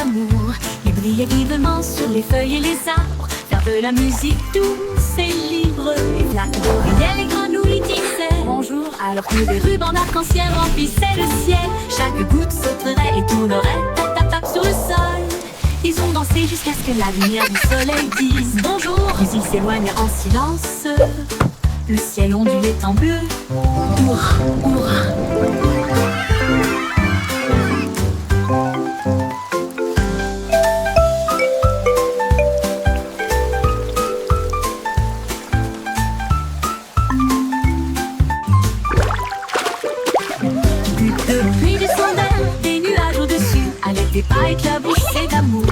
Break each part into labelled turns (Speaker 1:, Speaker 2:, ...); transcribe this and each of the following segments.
Speaker 1: d'amour. Il brillait vivement sur les feuilles et les arbres. Faire de la musique douce et libre. Les flaques d'oreillets, les grenouilles disaient bonjour, alors que des rubans d'arc-en-ciel remplissaient le ciel. Chaque goutte sauterait et tournerait, tap tap tap sur le sol. Ils ont dansé jusqu'à ce que la lumière du soleil dise bonjour. Puis ils s'éloignent en silence. Le ciel ondulait en bleu. Hurrah, hurrah. Depuis du sondage, des nuages au-dessus, avec des pas éclaboussés d'amour.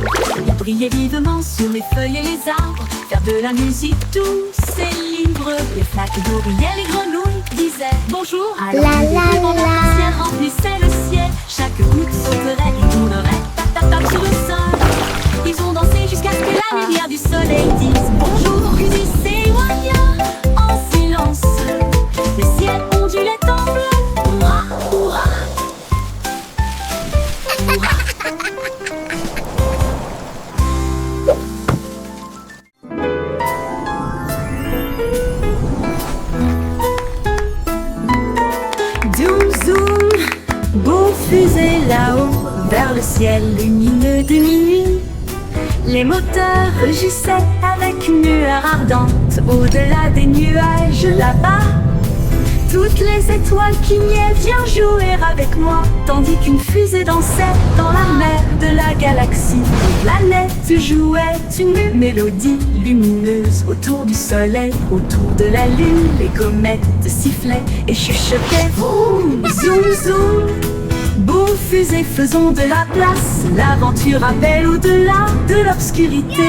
Speaker 1: Il brillait vivement sur les feuilles et les arbres. Faire de la musique douce et libre. Les flaques d'oreillets, les grenouilles disaient bonjour. Alors que des rubans d'arc-en-ciel remplissaient le ciel. Chaque goutte sauterait et tournerait, tap tap tap sur le sol. Ils ont dansé jusqu'à ce que la lumière du soleil dise bonjour. Puis ils s'éloignent en silence. Le ciel ondulait en bleu. Hurrah, hurrah. Zoom zoom, beau fusée là-haut, vers le ciel lumineux de minuit. Les moteurs rugissaient avec une lueur ardente, au-delà des nuages là-bas. Toutes les étoiles clignaient, viens jouer avec moi. Tandis qu'une fusée dansait dans la mer de la galaxie. Les planètes jouaient une mélodie lumineuse autour du soleil, autour de la lune. Les comètes sifflaient et chuchotaient. Vroom, zoom zoom, beau fusée, faisons de la place. L'aventure appelle au-delà de l'obscurité.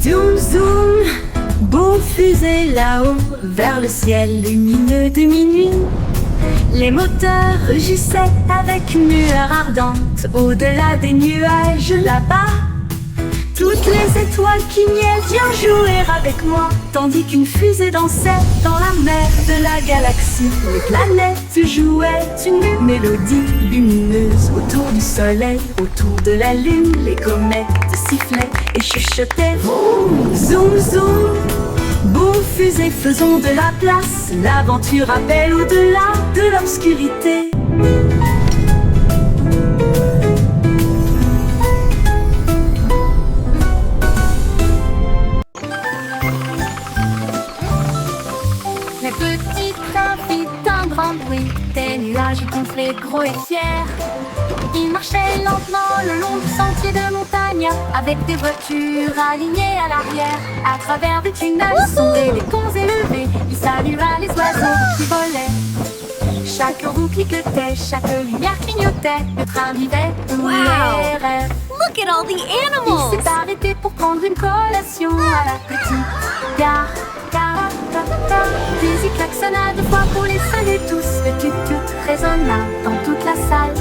Speaker 1: Zoom zoom, beau fusée là-haut, vers le ciel lumineux de minuit. Les moteurs rugissaient avec une lueur ardente, au-delà des nuages là-bas. Toutes les étoiles clignaient, viens jouer avec moi. Tandis qu'une fusée dansait dans la mer de la galaxie. Les planètes jouaient une mélodie lumineuse autour du soleil, autour de la lune. Les comètes sifflaient et chuchotaient. Vroom, zoom zoom, beau fusée, faisons de la place. L'aventure appelle au-delà de l'obscurité. Les petits trains firent un grand bruit, des nuages gonflés gros et fiers. Ils marchaient lentement le long du sentier de montagne, avec des voitures alignées à l'arrière. À travers des tunnels sombres, des ponts élevés, ils saluaient les oiseaux qui volaient. Chaque roue cliquetait, chaque lumière clignotait, le train vivait tous les rêves.
Speaker 2: Look at all the animals!
Speaker 1: Il s'est arrêté pour prendre une collation à la petite gare. Puis il klaxonna 2 fois pour les saluer tous. Le tut-tut résonna dans toute la salle.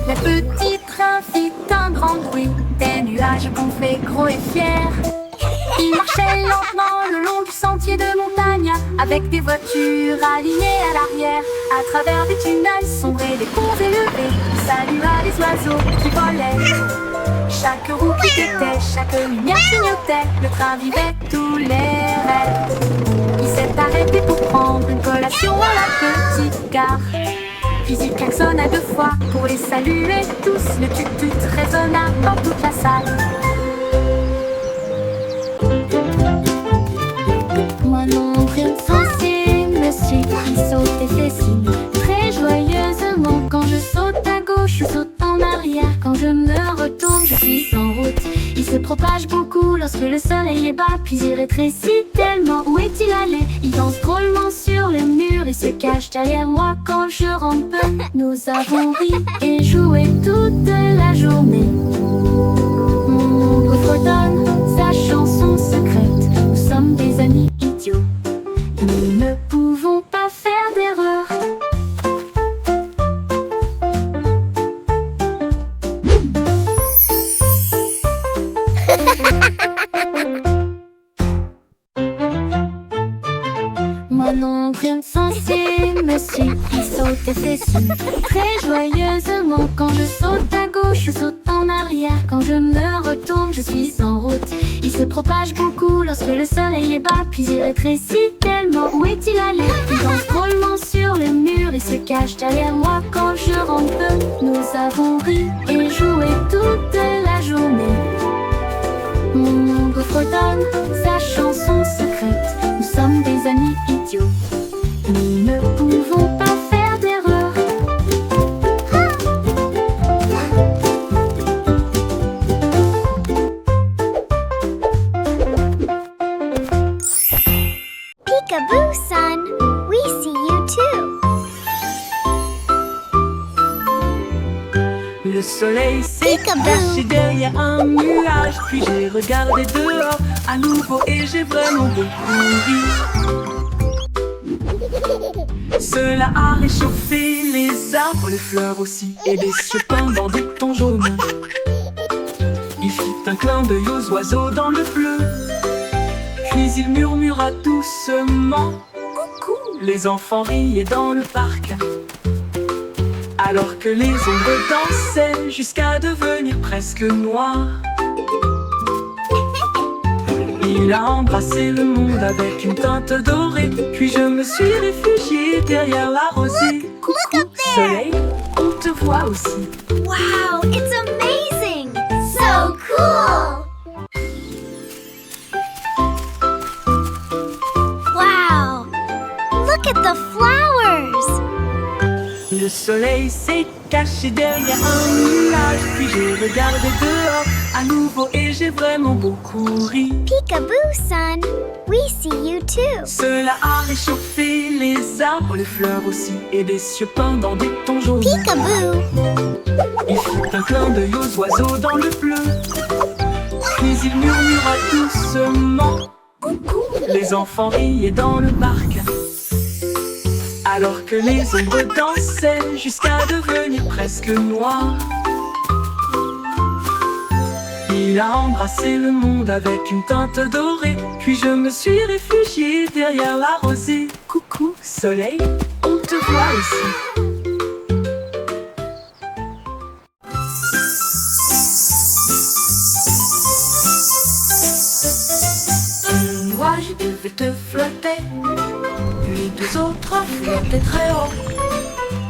Speaker 1: Le petit train fit un grand bruit, des nuages gonflés gros et fiers. Il marchait lentement le long du sentier de montagne, avec des voitures alignées à l'arrière. À travers des tunnels sombres et des ponts élevés, il salua les oiseaux qui volaient. Chaque roue cliquetait, chaque lumière clignotait, le train vivait tous les rêves. Il s'est arrêté pour prendre une collation à la petite gare. Puis il klaxonna 2 fois pour les saluer tous. Le tut-tut résonna dans toute la salle. Moi non, rien de forcé, me suis pris, saute et fait signe très joyeusement. Quand je saute à gauche, je saute en arrière. Quand je me retourne, je suis en route. Il se propage beaucoup lorsque le soleil est bas, puis il rétrécit tellement. Où est-il allé? Il danse drôlement sur les murs et se cache derrière moi quand je rentre peu. Nous avons ri et joué toute la journée. Mon oncle fredonne sa chanson secrète. Nous sommes des amis idiots. Nous ne pouvons pas faire d'erreur. Mon oncle insensé me suit, il saute et fait-ci très joyeusement. Quand je saute à gauche, je saute en arrière. Quand je me retourne, je suis en route. Il se propage beaucoup lorsque le soleil est bas, puis il rétrécit tellement. Où est-il allé? Il danse drôlement sur le mur et se cache derrière moi quand je rentre. Nous avons ri et joué toute la journée. Mon ombre fredonne sa chanson secrète. Nous sommes des amis idiots. Nous ne pouvons pas faire d'erreur.
Speaker 2: Peekaboo, son. We see you too.
Speaker 3: Le soleil s'est
Speaker 2: Peekaboo.
Speaker 3: caché derrière un nuage. Puis j'ai regardé dehors à nouveau et j'ai vraiment beaucoup ri. Cela a réchauffé les arbres, les fleurs aussi, et des cieux pendant des tons jaunes. Il fit un clin d'œil aux oiseaux dans le bleu. Puis il murmura doucement coucou. Les enfants riaient dans le parc, alors que les ombres dansaient jusqu'à devenir presque noires. Il a embrassé le monde avec une teinte dorée. Puis je me suis réfugiée derrière la rosée. Coucou, soleil, on te voit aussi.
Speaker 2: Wow, it's amazing! So cool! Wow! Look at the flowers!
Speaker 3: Le soleil s'est caché derrière un nuage. Puis j'ai regardé dehors à nouveau et j'ai vraiment beaucoup ri.
Speaker 2: Peekaboo, son. We see you too.
Speaker 3: Cela a réchauffé les arbres, les fleurs aussi, et des cieux pendant des tons jaunes.
Speaker 2: Peekaboo!
Speaker 3: Il fit un clin d'œil aux oiseaux dans le bleu. Puis il murmura doucement coucou. Les enfants riaient dans le parc, alors que les ombres dansaient jusqu'à devenir presque noires. Il a embrassé le monde avec une teinte dorée. Puis je me suis réfugiée derrière la rosée. Coucou, soleil, on te voit aussi. Un nuage devait te flotter, puis deux autres flottaient très haut.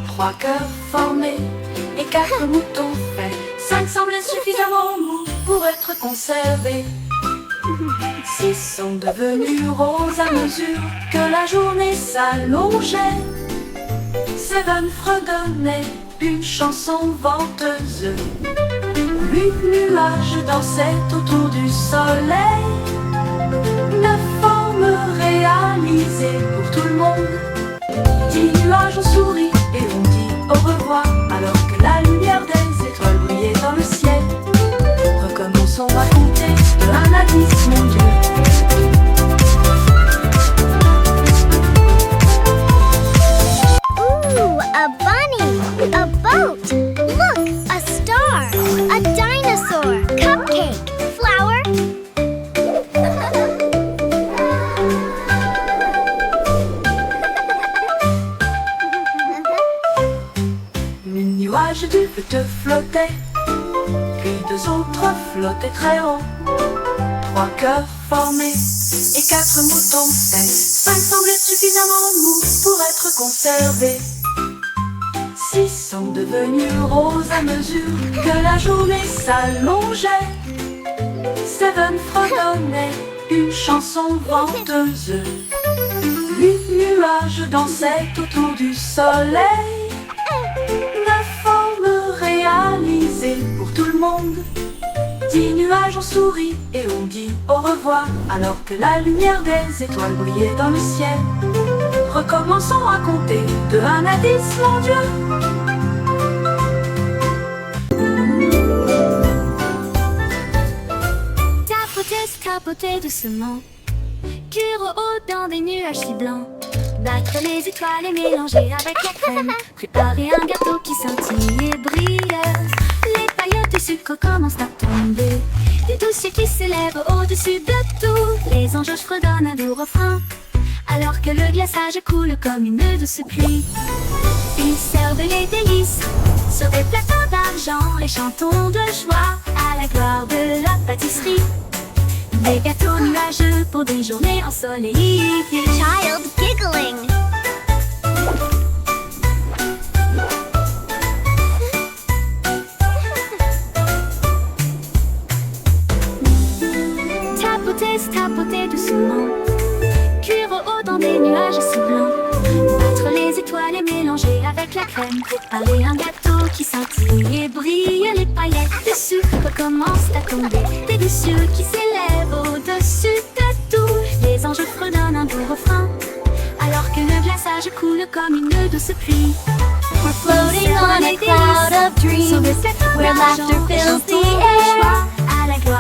Speaker 3: 3 cœurs formés et 4 moutons faits. 5 semblaient suffisamment mous pour être conservés. 6 sont devenus roses à mesure que la journée s'allongeait. 7 fredonnaient une chanson venteuse. 8 nuages dansaient autour du soleil. 9 formes réalisées pour tout le monde. 10 nuages ont souri et ont dit au revoir, alors que la lumière des étoiles brillait dans le ciel. Recommençons à compter de 1 à 10, mon Dieu.
Speaker 2: Ooh, a bunny! A boat! Look, a star! A dinosaur! Cupcake! Flower!
Speaker 3: Les nuages du feu te flottaient, puis 2 autres flottaient très haut. 3 cœurs formés et 4 moutons faits. 5 semblaient suffisamment mous pour être conservés. 6 sont devenus roses à mesure que la journée s'allongeait. 7 fredonnaient une chanson venteuse. 8 nuages dansaient autour du soleil. 9 formes réalisées pour tout le monde. 10 nuages ont souri et ont dit au revoir, alors que la lumière des étoiles brillait dans le ciel. Recommençons à compter de 1 à 10, mon Dieu.
Speaker 1: Tapoter doucement, cuire au haut dans des nuages si blancs. Battre les étoiles et mélanger avec la crème. Préparer un gâteau qui scintille et brille. Les paillettes des sucres commencent à tomber. Des dossiers qui s'élèvent au-dessus de tout. Les anges fredonnent un doux refrain, alors que le glaçage coule comme une douce pluie. Ils servent les délices sur des plateaux d'argent et chantons de joie à la gloire de la pâtisserie. Des gâteaux nuageux pour des journées ensoleillées.
Speaker 2: Child giggling.
Speaker 1: Tapoter doucement, cuire au haut dans des nuages si blancs. Battre les étoiles et mélanger avec la crème. Préparer un gâteau qui scintille et brille. Les paillettes de sucre commencent à tomber. Des décieux qui s'élèvent au-dessus de tout. Les anges fredonnent un doux refrain, alors que le glaçage coule comme une douce pluie.
Speaker 2: We're floating on a cloud of dreams, where laughter fills the air,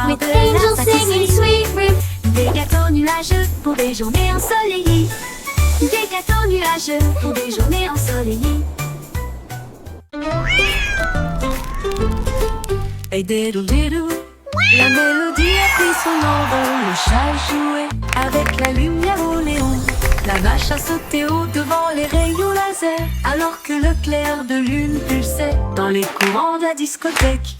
Speaker 2: with angels singing sweet rhythms.
Speaker 1: Des gâteaux nuageux pour des journées ensoleillées. Des gâteaux nuageux pour des journées ensoleillées.
Speaker 3: Hey diddle diddle, la mélodie a pris son envol. Le chat jouait avec la lumière au néon. La vache a sauté au devant les rayons laser, alors que le clair de lune pulsait dans les courants de la discothèque.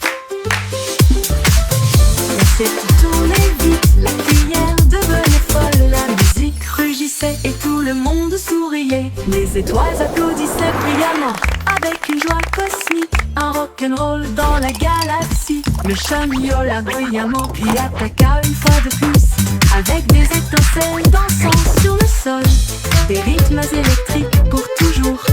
Speaker 3: L'assiette tournait vite, la cuillère devenait folle. La musique rugissait et tout le monde souriait. Les étoiles applaudissaient brillamment avec une joie cosmique. Un rock'n'roll dans la galaxie. Le chat miaula bruyamment puis attaqua une fois de plus, avec des étincelles dansant sur le sol. Des rythmes électriques pour toujours.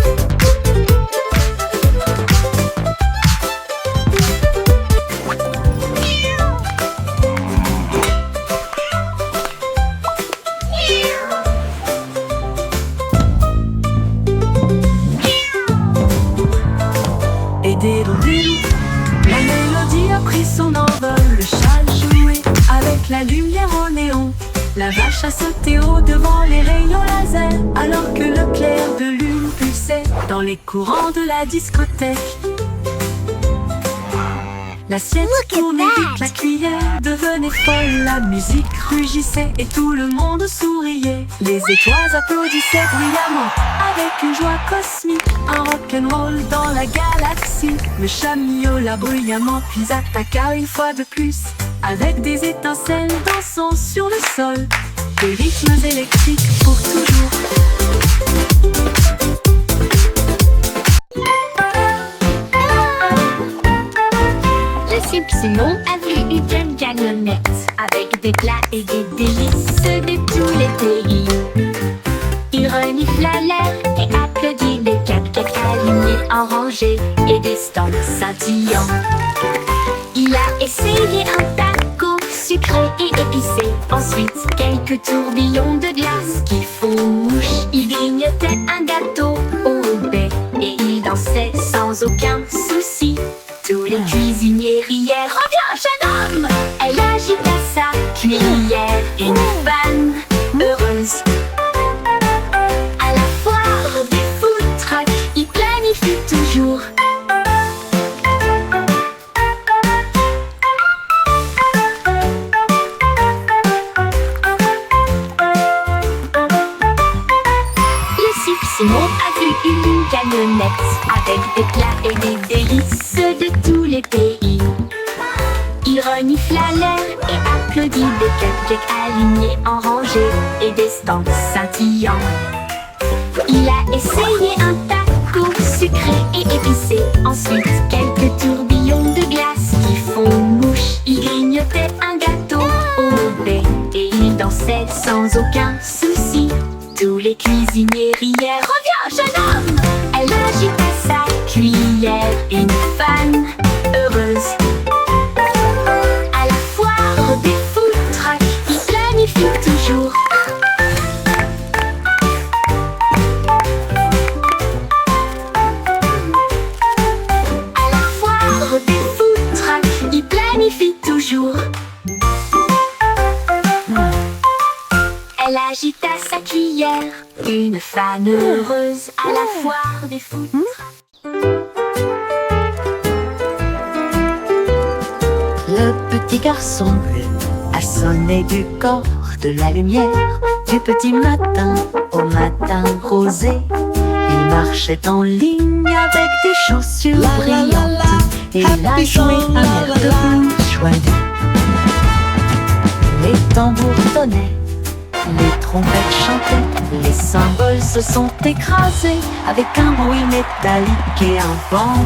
Speaker 3: Et diddle diddle, la mélodie a pris son envol. Le chat jouait avec la lumière au néon. La vache a sauté au devant les rayons laser, alors que le clair de lune pulsait dans les courants de la discothèque. L'assiette tournait vite, la cuillère devenait folle. La musique rugissait et tout le monde souriait. Les étoiles applaudissaient brillamment avec une joie cosmique. Un rock'n'roll dans la galaxie. Le chat miaula bruyamment puis attaqua une fois de plus, avec des étincelles dansant sur le sol. Des rythmes électriques pour toujours.
Speaker 1: Le Simon a vu une jeune camionnette avec des plats et des délices de tous les pays. Il renifle l'air et applaudit des cupcakes alignés en rangée et des stands scintillants. Il a essayé un taco sucré et épicé. Ensuite, quelques tourbillons de glace qui font mouche. Il grignotait un gâteau au baie et il dansait sans aucun souci. Tous les cuisiniers rièrent. Reviens, jeune homme! Elle agita sa cuillère. Une fan heureuse. À la foire des food trucks, il planifie toujours. Simon a vu une camionnette avec des plats et des délices de tous les pays. Il renifla l'air et applaudit des cupcakes alignés en rangée et des stands scintillants. Il a essayé un taco sucré et épicé. Ensuite, quelques tourbillons de glace qui font mouche. Il grignotait un gâteau au baie et il dansait sans aucun souci. Tous les cuisiniers rièrent. Reviens, jeune homme! Elle agita sa cuillère. Une fan heureuse. À la foire des food trucks, il planifie toujours. À la foire des food trucks, il planifie toujours. Elle agita sa cuillère, une fan heureuse à la foire des food trucks. petit garçon bleu a sonné du corps de la lumière. Du petit matin au matin rosé, il marchait en ligne avec des chaussures brillantes. Et il a joué un air de blues joyeux. Les tambours tonnaient, les trompettes chantaient, les cymbales se sont écrasés avec un bruit métallique et un bang.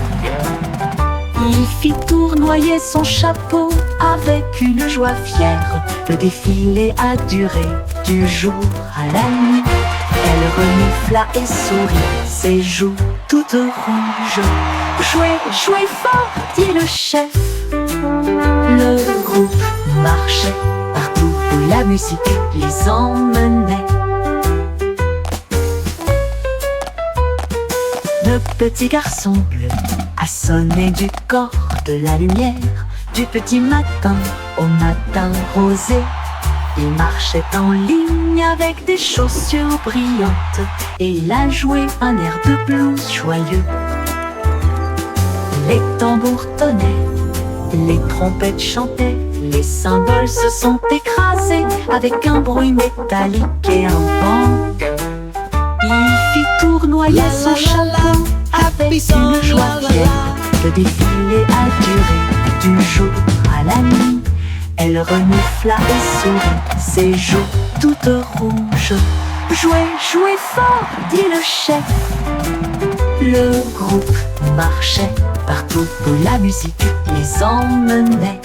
Speaker 1: Il fit tournoyer son chapeau avec une joie fière. Le défilé a duré du jour à la nuit. Elle renifla et sourit, ses joues toutes rouges. Jouez, jouez fort, dit le chef. Le groupe marchait partout où la musique les emmenait. Le petit garçon bleu a sonné du corps de la lumière. Du petit matin au matin rosé, il marchait en ligne avec des chaussures brillantes. Et il a joué un air de blues joyeux. Les tambours tonnaient, les trompettes chantaient, les cymbales se sont écrasés avec un bruit métallique et un bang. Il fit tournoyer son chapeau avec une joie fière. Le défilé a duré du jour à la nuit. Elle renifla et sourit, ses joues toutes rouges. Jouez, jouez fort, dit le chef. Le groupe marchait partout où la musique les emmenait.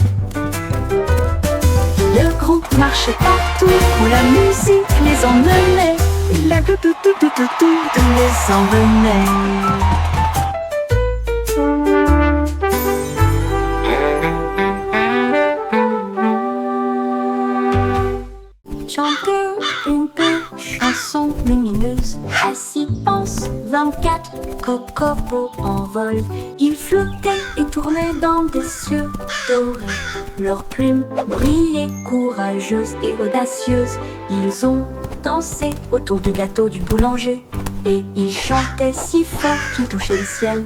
Speaker 1: Le groupe marchait partout où la musique les emmenait. La les emmenait.
Speaker 2: Chanter une belle chanson lumineuse. Assis pense 24 cocobos en vol. Ils flottaient et tournaient dans des cieux dorés. Leurs plumes brillaient courageuses et audacieuses. Ils ont dansé autour du gâteau du boulanger. Et ils chantaient si fort qu'ils touchaient le ciel.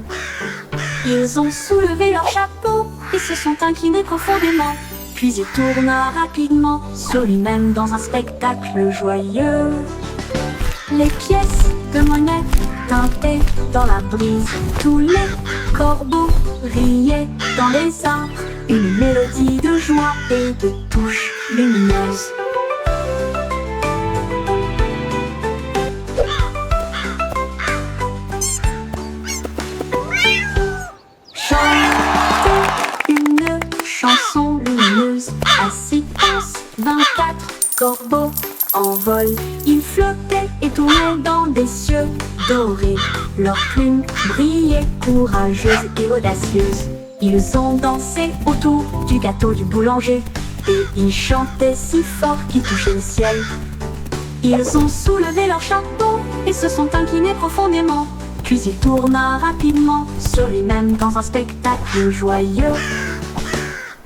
Speaker 2: Ils ont soulevé leur chapeau et se sont inclinés profondément. Puis il tourna rapidement sur lui-même dans un spectacle joyeux. Les pièces de monnaie tintaient dans la brise. Tous les corbeaux riaient dans les arbres. Une mélodie de joie et de touches lumineuses. Chanson lumineuse, assis pense 24 corbeaux en vol. Ils flottaient et tournaient dans des cieux dorés. Leurs plumes brillaient courageuses et audacieuses. Ils ont dansé autour du gâteau du boulanger. Et ils chantaient si fort qu'ils touchaient le ciel. Ils ont soulevé leur chapeau et se sont inclinés profondément. Puis il tourna rapidement sur lui-même dans un spectacle joyeux.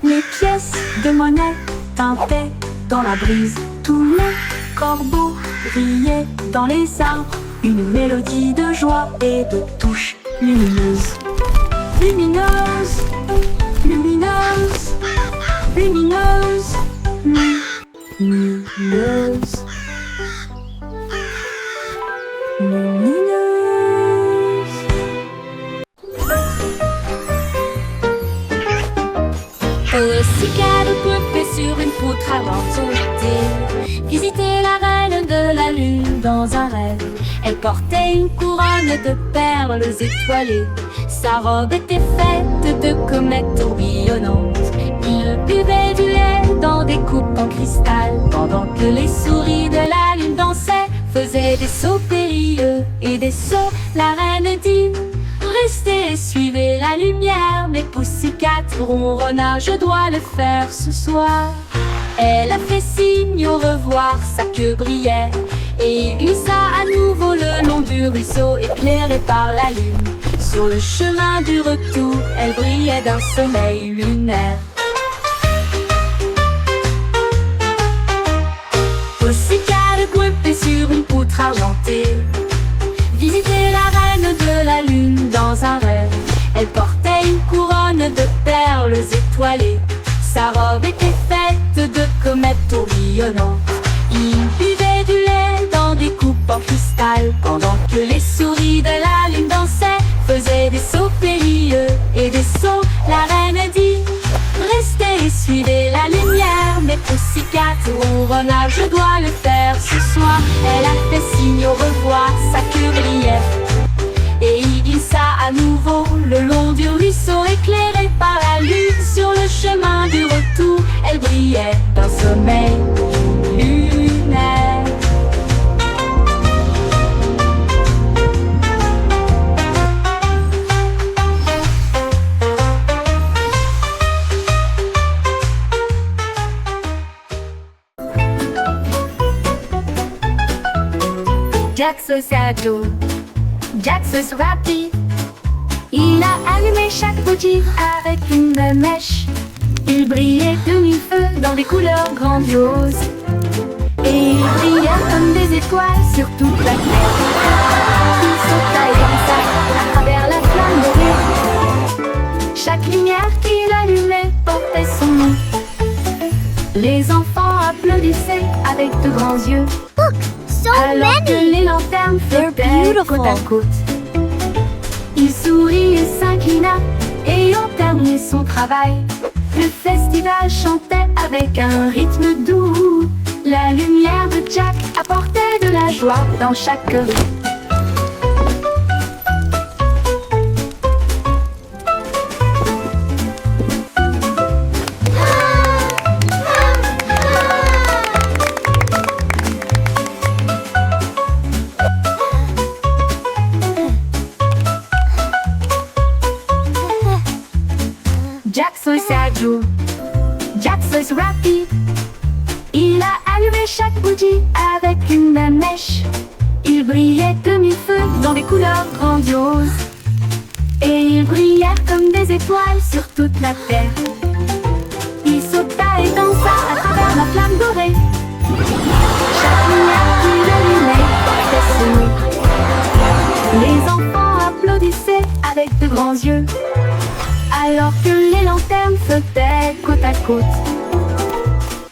Speaker 2: Les pièces de monnaie tintaient dans la brise. Tous les corbeaux riaient dans les arbres. Une mélodie de joie et de touches lumineuses. Lumineuse, lumineuse, lumineuse, lumineuse, lumineuse.
Speaker 4: Pussycat grimpait sur une poutre avant de sauter. Visiter la reine de la lune dans un rêve. Elle portait une couronne de perles étoilées. Sa robe était faite de comètes tourbillonnantes. Il buvait du lait dans des coupes en cristal. Pendant que les souris de la lune dansaient, faisaient des sauts périlleux et des sauts. La reine dit: restez et suivez la lumière. Mais Pussycat ronronna: je dois le faire ce soir. Elle a fait signe au revoir, sa queue brillait. Et il glissa à nouveau le long du ruisseau, éclairé par la lune. Sur le chemin du retour, elle brillait d'un soleil lunaire. Pussycat grimpait sur une poutre argentée. Visiter la reine de la lune dans un rêve. Elle portait une couronne de perles étoilées. Sa robe était rayonnant. Il buvait du lait dans des coupes en cristal, pendant que les souris de la lune dansaient, faisaient des sauts périlleux et des sauts. La reine dit: restez et suivez la lumière. Mais Pussycat ronronna: je dois le faire ce soir. Elle a fait signe au revoir, sa queue brillait, et il glissa à nouveau le long du ruisseau, éclairé par la lune. Sur le chemin du retour, elle brillait d'un sommeil lunaire.
Speaker 1: Jack Sociato, Jack Sauce Rapide. Il a allumé chaque bougie avec une mèche. Il brillait de mille feux dans des couleurs grandioses, et il brillait comme des étoiles sur toute la terre. Il sauta et dansa à travers la flamme dorée. Chaque lumière qu'il allumait portait son nom. Les enfants applaudissaient avec de grands yeux, alors que les lanternes flottaient côte à côte. Il sourit et s'inclina, ayant terminé son travail. Le festival chantait avec un rythme doux. La lumière de Jack apportait de la joie dans chaque rue. Jack Sauce Adjo, Jack Sauce Rapide. Il a allumé chaque bougie avec une mèche. Il brillait de mille feux dans des couleurs grandioses, et il brillait comme des étoiles sur toute la terre. Il sauta et dansa à travers la flamme dorée. Chaque lumière qu'il allumait portait son nom. Les enfants applaudissaient avec de grands yeux, alors que les lanternes flottaient côte à côte.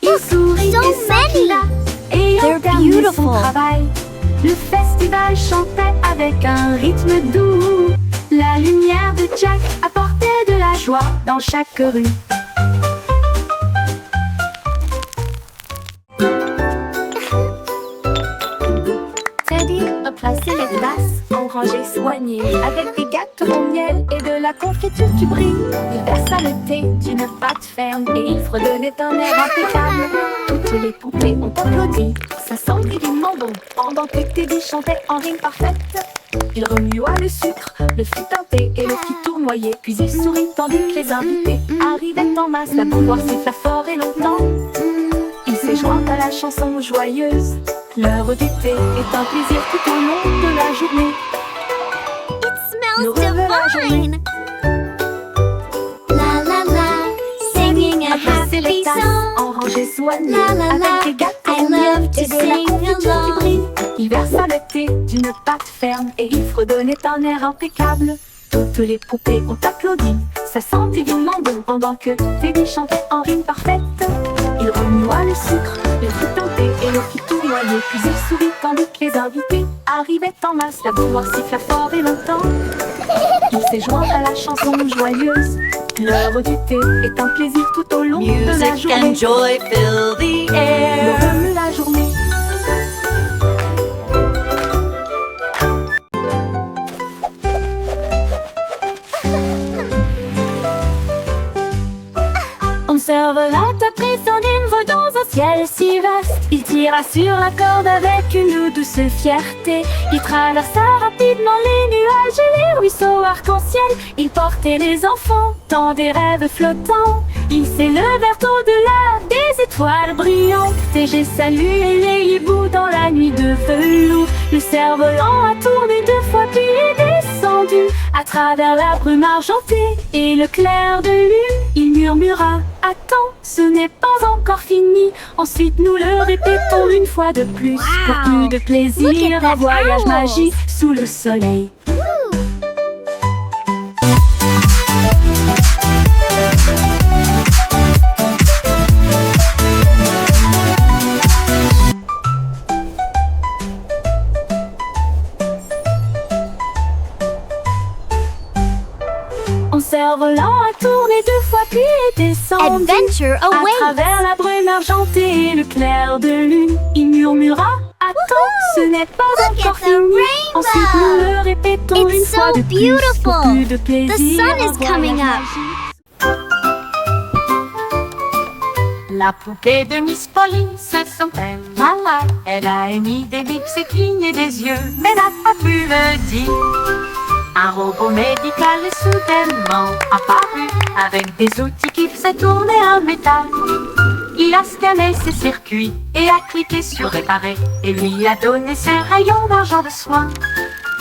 Speaker 1: Il sourit et s'inclina, ayant terminé son travail. Le festival chantait avec un rythme doux. La lumière de Jack apportait de la joie dans chaque rue. Teddy a placé les glaces en rangées soignées, avec des gâteaux au miel et de la confiture qui brille. Il versa le thé d'une pâte ferme et il fredonnait un air impeccable. Toutes les poupées ont applaudi, ça sent divinement bon, pendant que Teddy chantait en rime parfaite. Il remua le sucre, le fit teinter et le fit tournoyer, puis il sourit tandis que les invités arrivaient en masse. La bouilloire siffla fort et longtemps. Il s'est joint à la chanson joyeuse. L'heure du thé est un plaisir tout au long de la journée.
Speaker 2: Smells divine. La la la, singing a happy song.
Speaker 1: En rangée soignée,
Speaker 2: La la la,
Speaker 1: avec des gâteaux
Speaker 2: I
Speaker 1: au miel
Speaker 2: love to
Speaker 1: et de la
Speaker 2: sing
Speaker 1: confiture qui
Speaker 2: along.
Speaker 1: brille. Il versa le thé d'une pâte ferme et il fredonnait un air impeccable. Toutes les poupées ont applaudi, ça sent divinement bon, pendant que Teddy chantait en rime parfaite. Il remua le sucre, le fit teinter et le fit tournoyer, puis il sourit tandis que les invités arrivaient en masse. La bouilloire siffla fort et longtemps. Il s'est joint à la chanson joyeuse. L'heure du thé est un plaisir tout au long de la
Speaker 3: Music
Speaker 1: journée.
Speaker 3: and joy fill the
Speaker 1: Le
Speaker 3: air.
Speaker 1: remue la journée. Observe-la taper son hymne dans un ciel si vaste. Il tira sur la corde avec une douce fierté. Il traversa rapidement les nuages et les ruisseaux arc-en-ciel. Il portait les enfants dans des rêves flottants. Il s'élevèrent au-delà des étoiles brillantes. TG saluait les hiboux dans la nuit de velours. Le cerf-volant a tourné 2 fois puis est descendu à travers la brume argentée et le clair de lune. Il murmura: attends, ce n'est pas encore fini. Ensuite nous le répétons une fois de plus. Pour plus de
Speaker 2: Look
Speaker 1: plaisir,
Speaker 2: at that
Speaker 1: un voyage
Speaker 2: owl.
Speaker 1: magique sous le soleil. en volant a tourné 2 fois puis est descendu.
Speaker 4: Adventure
Speaker 1: À
Speaker 4: awaits.
Speaker 1: travers la brume argentée et le clair de lune, il murmura « Attends, ce n'est pas
Speaker 4: Look
Speaker 1: encore
Speaker 4: at the
Speaker 1: fini !»
Speaker 4: rainbow.
Speaker 1: Ensuite nous le répétons
Speaker 4: It's
Speaker 1: une
Speaker 4: so
Speaker 1: fois de plus,
Speaker 4: beautiful.
Speaker 1: pour plus de plaisir.
Speaker 4: The sun is
Speaker 1: un voyage
Speaker 4: coming up.
Speaker 1: magique. La poupée de Miss Polly se sentait malade. Elle a émis des bips et cligné des yeux, mais n'a pas pu le dire. Un robot médical est soudainement apparu, avec des outils qui faisaient tourner un métal. Il a scanné ses circuits et a cliqué sur réparer, et lui a donné ses rayons d'argent de soin.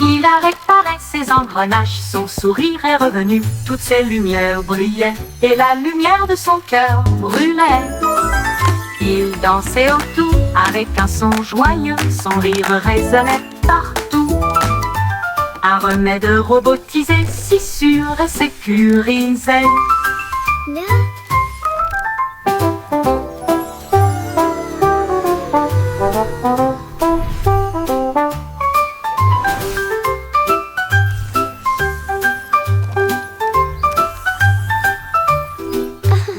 Speaker 1: Il a réparé ses engrenages, son sourire est revenu, toutes ses lumières brillaient, et la lumière de son cœur brûlait. Il dansait autour avec un son joyeux, son rire résonnait partout. Un remède robotisé, si sûr et sécurisé.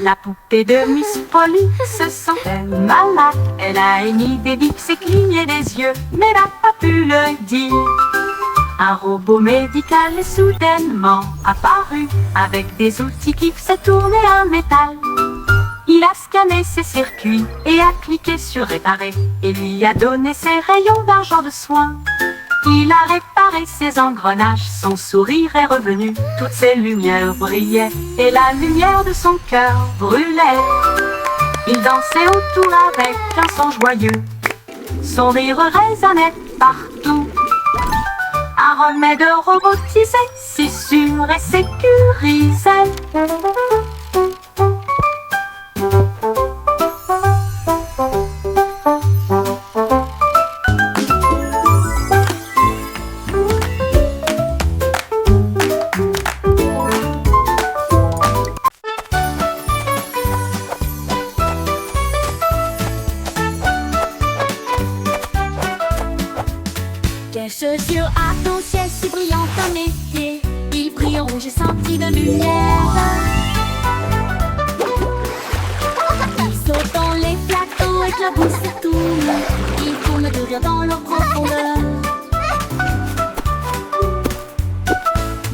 Speaker 1: La poupée de Miss Polly se sentait malade. Elle a émis des bips et cligné des yeux, mais n'a pas pu le dire. Un robot médical est soudainement apparu, avec des outils qui faisaient tourner un métal. Il a scanné ses circuits et a cliqué sur réparer, et lui a donné ses rayons d'argent de soin. Il a réparé ses engrenages, son sourire est revenu, toutes ses lumières brillaient, et la lumière de son cœur brûlait. Il dansait autour avec un son joyeux, son rire résonnait partout. Un remède robotisé, si sûr et sécurisé.
Speaker 4: Tes chaussures à ton ciel si brillantes à mes pieds, ils brilleront, j'ai senti de lumière. Ils sautent dans les plateaux, éclaboussent et tournent, ils tournent de rire dans leur profondeur.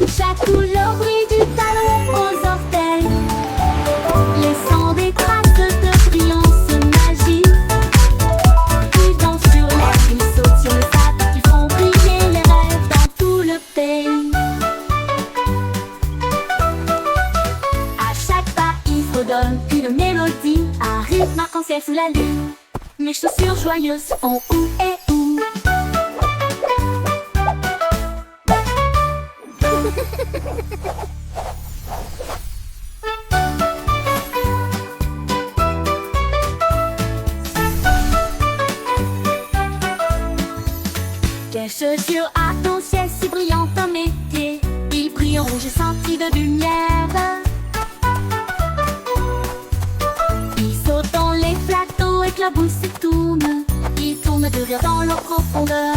Speaker 4: Chaque couleur brille du talon aux orteils, laissant des traces de brillance magique. Ils dansent sur l'air, ils sautent sur le sable, ils font briller les rêves dans tout le pays. À chaque pas, ils fredonnent une mélodie, un rythme arc-en-ciel sous la lune. Mes chaussures joyeuses font ou et ou. Tes chaussures à ton ciel si brillantes à mes pieds, ils brilleront, j'ai senti de lumière. Ils sautent dans les plateaux, éclaboussent et tournent, ils tournent de rire dans leur profondeur.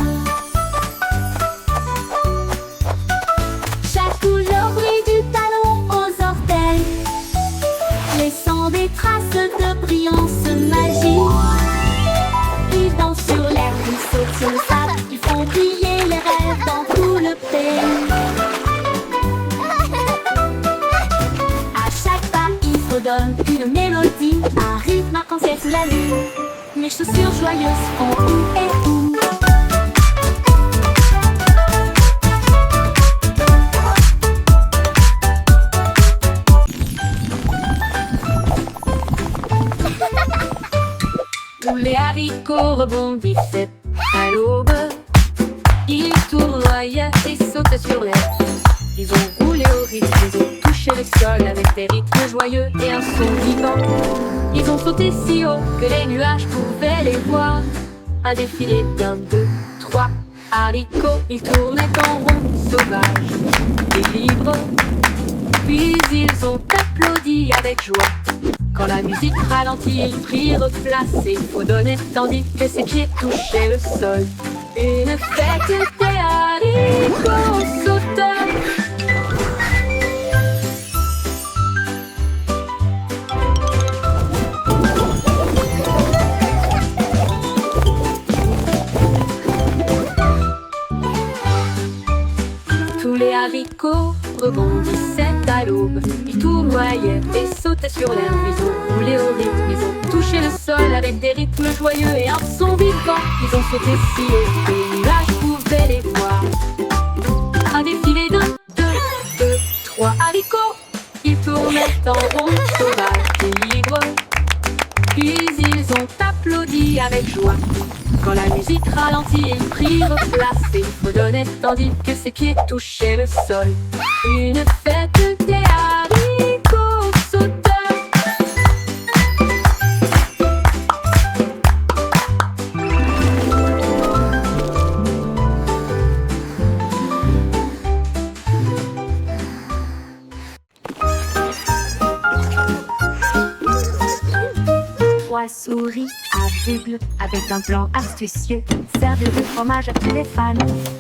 Speaker 4: Chaque couleur brille du talon aux orteils, laissant des traces de brillance magique. Ils dansent sur l'air, ils sautent sur le sable, ils font briller les rêves dans tout le pays. À chaque pas, ils fredonnent une mélodie, un rythme arc-en-ciel sous la lune. Mes chaussures joyeuses font ou et ou.
Speaker 1: Tous les haricots rebondissaient à l'aube. Ils tournoyaient et sautaient sur l'air. Ils ont roulé au rythme, ils ont touché le sol avec des rythmes joyeux et un son vivant. Ils ont sauté si haut que les nuages pouvaient les voir. Un défilé d'un, deux, trois haricots. Ils tournaient en rond, sauvages et libres. Puis ils ont applaudi avec joie. Quand la musique ralentit, ils prirent place et fredonnaient tandis que ses pieds touchaient le sol. Une fête des haricots sauteurs.
Speaker 4: haricots rebondissaient à l'aube. Ils tournoyaient et sautaient sur l'herbe. Ils ont roulé au rythme, ils ont touché le sol avec des rythmes joyeux et un son vivant. Ils ont sauté si haut que les nuages pouvaient les voir. Un défilé d'un, deux, trois haricots. Ils tournaient en rond, sauvages et libres. Puis ils ont applaudi avec joie. Quand la musique ralentit, ils prirent place et fredonnaient tandis que ses pieds touchaient le sol. Une fête des haricots sauteurs.
Speaker 2: Trois souris aveugles avec un plan astucieux servent de fromage à tous les fans.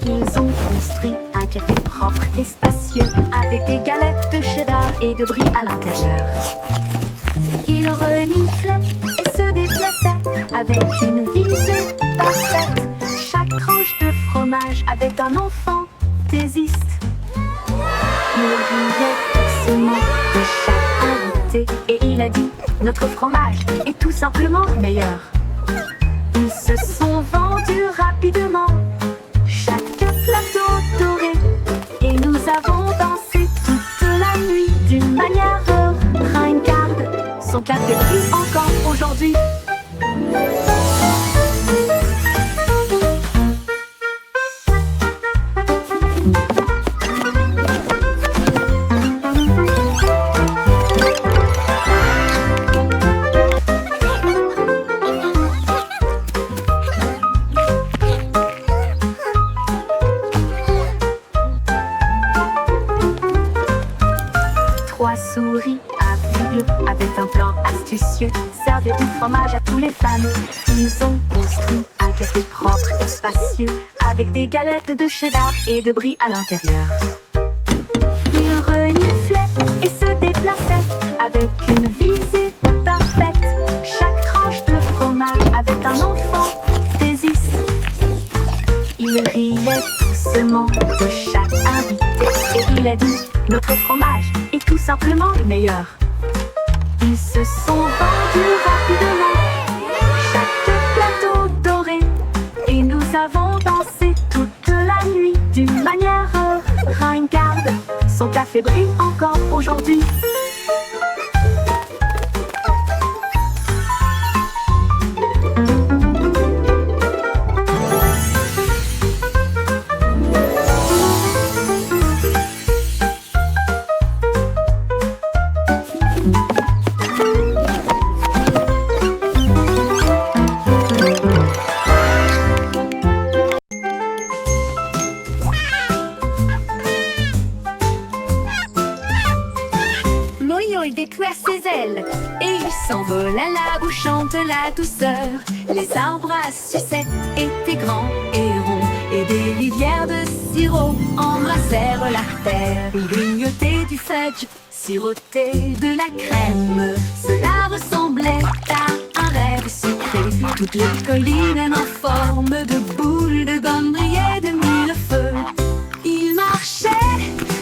Speaker 2: Ils ont construit un café propre et spacieux avec des galettes de cheddar et de brie à l'intérieur. Ils reniflaient et se déplaçaient avec une visée parfaite. Chaque tranche de fromage avait un enfant thésiste. Ils riaient doucement de chaque invité et il a dit: notre fromage est tout simplement meilleur. Ils se sont vendus rapidement, chaque plateau doré, et nous avons dansé toute la nuit d'une manière ringarde. Son café brille encore aujourd'hui. Trois souris aveugles avec un plan astucieux servent du fromage à tous les fans. Ils ont construit un café propre et spacieux avec des galettes de cheddar et de brie à l'intérieur. Ils reniflaient et se déplaçaient avec une visée parfaite. Chaque tranche de fromage avait un enfant thésiste. Ils riaient doucement de chaque invité et il a dit: notre fromage est tout simplement le meilleur. Ils se sont vendus rapidement, chaque plateau doré, et nous avons dansé toute la nuit d'une manière ringarde. Son café brille encore aujourd'hui.
Speaker 1: Il déploie ses ailes et il s'envole à la où chante la douceur. Les arbres à sucettes étaient grands et ronds et des rivières de sirop embrassèrent la terre. Il grignotait du fudge, sirotait de la crème. Cela ressemblait à un rêve sucré. Toutes les collines en forme de boules de gomme brillaient de mille feux. Il marchait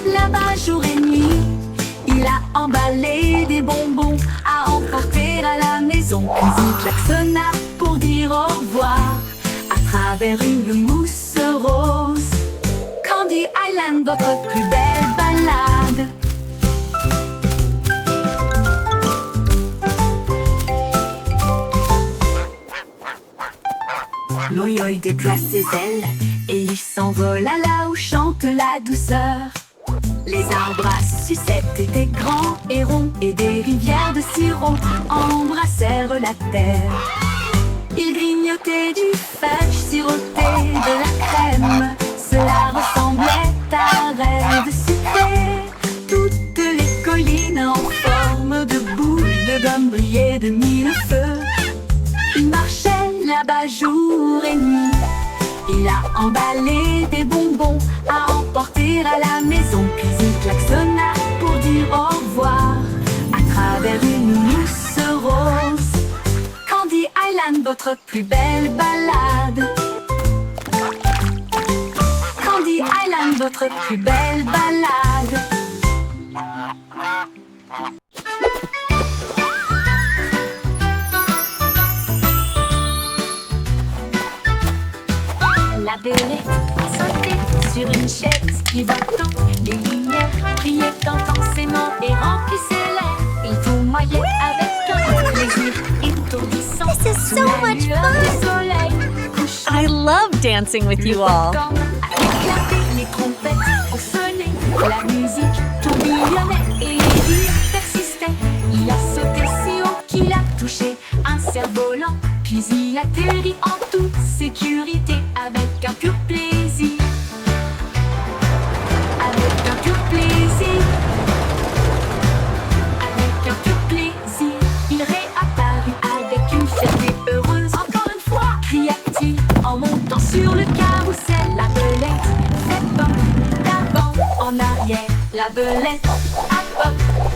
Speaker 1: là-bas jour et nuit. Il a emballé des bonbons à emporter à la maison. Puis il klaxonna pour dire au revoir à travers une mousse rose. Candy Island, votre plus belle balade. L'oï-oï déploie ses ailes et il s'envole à là où chante la douceur. Les arbres à sucettes étaient grands et ronds et des rivières de sirop embrassèrent la terre. Il grignotait du fudge, sirotait de la crème. Cela ressemblait à un rêve sucré. Toutes les collines en forme de boules de gomme brillaient de mille feux. Il marchait là-bas jour et nuit. Il a emballé des bonbons à emporter à la maison. Puis il klaxonna pour dire au revoir à travers une mousse rose. Candy Island, votre plus belle balade. Candy Island, votre plus belle balade.
Speaker 2: La belette a sauté sur une chaise pivotant. Les lumières brillaient intensément et remplissaient l'air. Il tournoyait avec un plaisir étourdissant.
Speaker 5: This is
Speaker 2: sous
Speaker 5: so
Speaker 2: la
Speaker 5: much
Speaker 2: lueur
Speaker 5: fun.
Speaker 2: du soleil couchant.
Speaker 6: I love dancing with you all.
Speaker 2: Comme a éclaté, les trompettes ont sonné, la musique tourbillonnait et les rires persistaient. Il a sauté si haut qu'il a touché un cerf-volant, puis il atterrit en toute sécurité avec un pur plaisir. Avec un pur plaisir. Avec un pur plaisir. Il réapparut avec une fierté heureuse. Encore une fois, cria-t-il en montant sur le carrousel. La belette fait pop d'avant en arrière. La belette a pop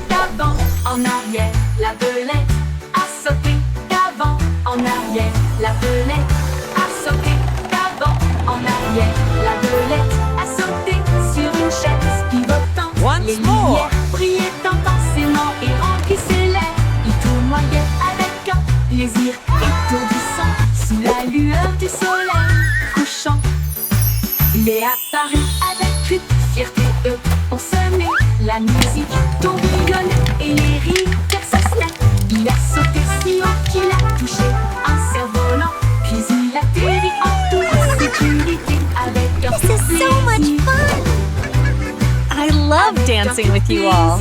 Speaker 2: d'avant en arrière. La belette a sauté d'avant en arrière. La belette a sauté d'avant en arrière. La belette a sauté sur une chaise pivotante.
Speaker 6: Once
Speaker 2: Les
Speaker 6: more.
Speaker 2: lumières brillaient intensément et remplissaient l'air. Il tournoyait avec un plaisir étourdissant sous la lueur du soleil couchant. Il est apparu avec une fierté pour semer. La musique tourbillonnait et les rires persistaient. Il a sauté si haut qu'il a touché un cerf-volant, puis il atterrit en toute sécurité avec un
Speaker 5: This is so much
Speaker 2: plaisir.
Speaker 5: fun.
Speaker 6: I love dancing with you all.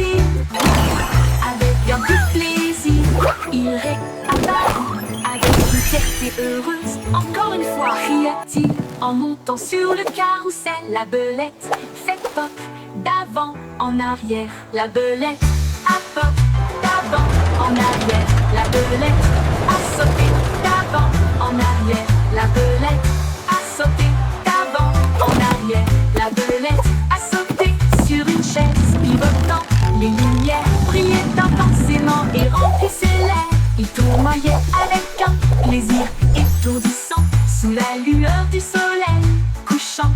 Speaker 2: Avec un peu de plaisir, il réapparut avec une fierté heureuse. Encore une fois, cria-t-il en montant sur le carrousel. La belette fait pop d'avant en arrière. La belette a pop d'avant en arrière. La belette a sauté d'avant en arrière. La belette a sauté d'avant en arrière. La belette a sauté sur une chaise pivotant. Les lumières brillaient intensément et remplissaient l'air. Il tournoyait avec un plaisir étourdissant sous la lueur du soleil couchant.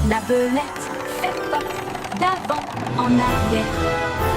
Speaker 2: La belette fait pop d'avant en arrière.